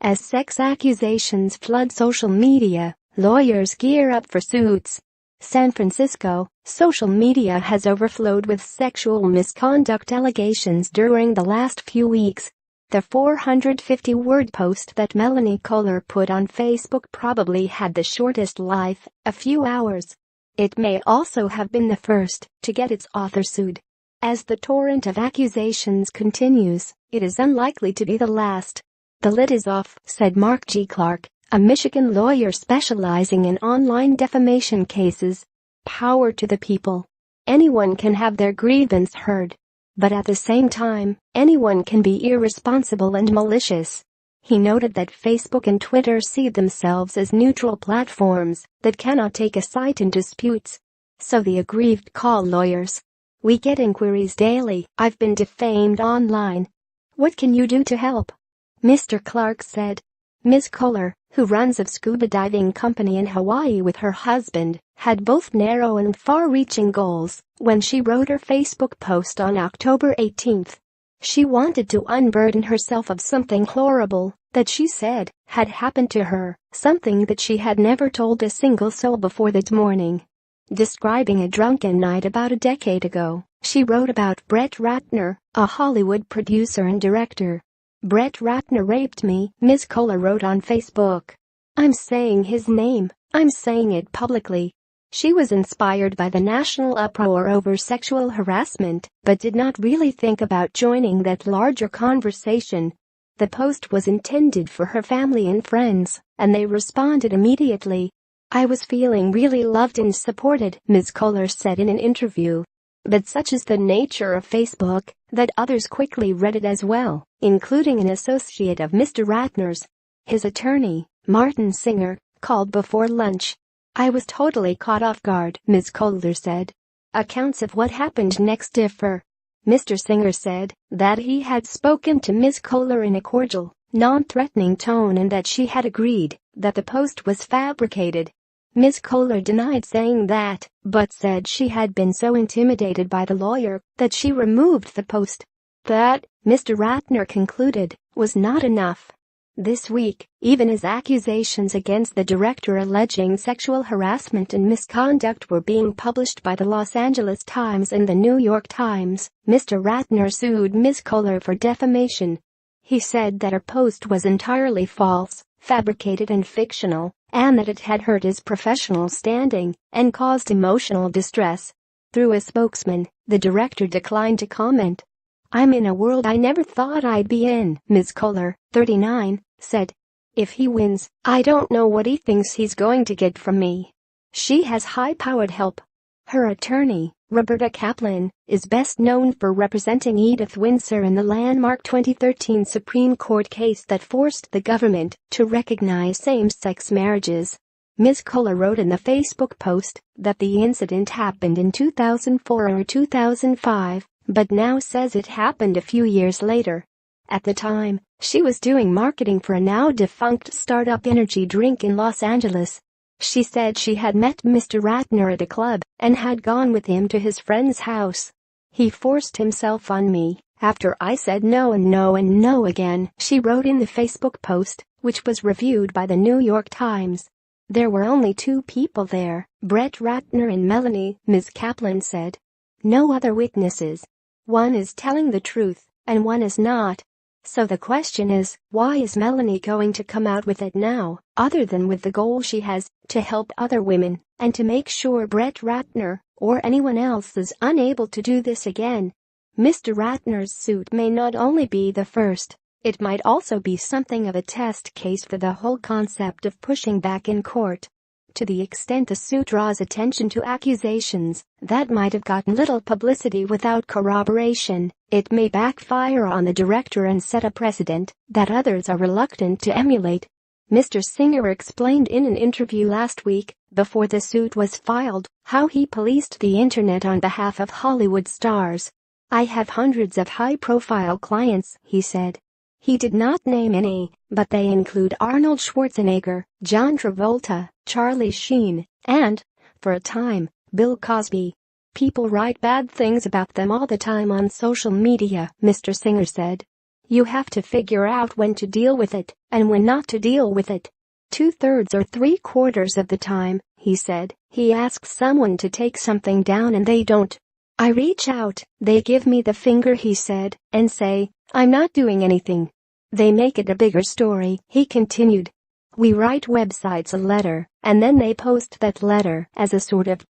As sex accusations flood social media, lawyers gear up for suits. San Francisco, social media has overflowed with sexual misconduct allegations during the last few weeks. The 450-word post that Melanie Kohler put on Facebook probably had the shortest life, a few hours. It may also have been the first to get its author sued. As the torrent of accusations continues, it is unlikely to be the last. "The lid is off," said Mark G. Clark, a Michigan lawyer specializing in online defamation cases. Power to the people. Anyone can have their grievance heard. But at the same time, anyone can be irresponsible and malicious. He noted that Facebook and Twitter see themselves as neutral platforms that cannot take a side in disputes. So the aggrieved call lawyers. "We get inquiries daily. I've been defamed online. What can you do to help?" Mr. Clark said. Ms. Kohler, who runs a scuba diving company in Hawaii with her husband, had both narrow and far-reaching goals when she wrote her Facebook post on October 18. She wanted to unburden herself of something horrible that she said had happened to her, something that she had never told a single soul before that morning. Describing a drunken night about a decade ago, she wrote about Brett Ratner, a Hollywood producer and director. "Brett Ratner raped me," Ms. Kohler wrote on Facebook. "I'm saying his name. I'm saying it publicly." She was inspired by the national uproar over sexual harassment, but did not really think about joining that larger conversation. The post was intended for her family and friends, and they responded immediately. "I was feeling really loved and supported," Ms. Kohler said in an interview. But such is the nature of Facebook that others quickly read it as well, including an associate of Mr. Ratner's. His attorney, Martin Singer, called before lunch. "I was totally caught off guard," Ms. Kohler said. Accounts of what happened next differ. Mr. Singer said that he had spoken to Ms. Kohler in a cordial, non-threatening tone and that she had agreed that the post was fabricated. Ms. Kohler denied saying that, but said she had been so intimidated by the lawyer that she removed the post. That, Mr. Ratner concluded, was not enough. This week, even as accusations against the director alleging sexual harassment and misconduct were being published by the Los Angeles Times and the New York Times, Mr. Ratner sued Ms. Kohler for defamation. He said that her post was entirely false, fabricated and fictional, and that it had hurt his professional standing and caused emotional distress. Through a spokesman, the director declined to comment. "I'm in a world I never thought I'd be in," Ms. Kohler, 39, said. "If he wins, I don't know what he thinks he's going to get from me." She has high-powered help. Her attorney, Roberta Kaplan, is best known for representing Edith Windsor in the landmark 2013 Supreme Court case that forced the government to recognize same-sex marriages. Ms. Kohler wrote in the Facebook post that the incident happened in 2004 or 2005, but now says it happened a few years later. At the time, she was doing marketing for a now-defunct startup energy drink in Los Angeles. She said she had met Mr. Ratner at a club and had gone with him to his friend's house. "He forced himself on me after I said no and no and no again," she wrote in the Facebook post, which was reviewed by the New York Times. "There were only two people there, Brett Ratner and Melanie," Ms. Kaplan said. "No other witnesses. One is telling the truth, and one is not. So the question is, why is Melanie going to come out with it now, other than with the goal she has to help other women and to make sure Brett Ratner or anyone else is unable to do this again?" Mr. Ratner's suit may not only be the first, it might also be something of a test case for the whole concept of pushing back in court. To the extent the suit draws attention to accusations that might have gotten little publicity without corroboration, it may backfire on the director and set a precedent that others are reluctant to emulate. Mr. Singer explained in an interview last week, before the suit was filed, how he policed the internet on behalf of Hollywood stars. "I have hundreds of high-profile clients," he said. He did not name any, but they include Arnold Schwarzenegger, John Travolta, Charlie Sheen, and, for a time, Bill Cosby. "People write bad things about them all the time on social media," Mr. Singer said. You have to figure out when to deal with it and when not to deal with it. 2/3 or 3/4 of the time, he said, he asks someone to take something down and they don't. I reach out, they give me the finger, he said, and say, I'm not doing anything. They make it a bigger story, he continued. We write websites a letter, and then they post that letter as a sort of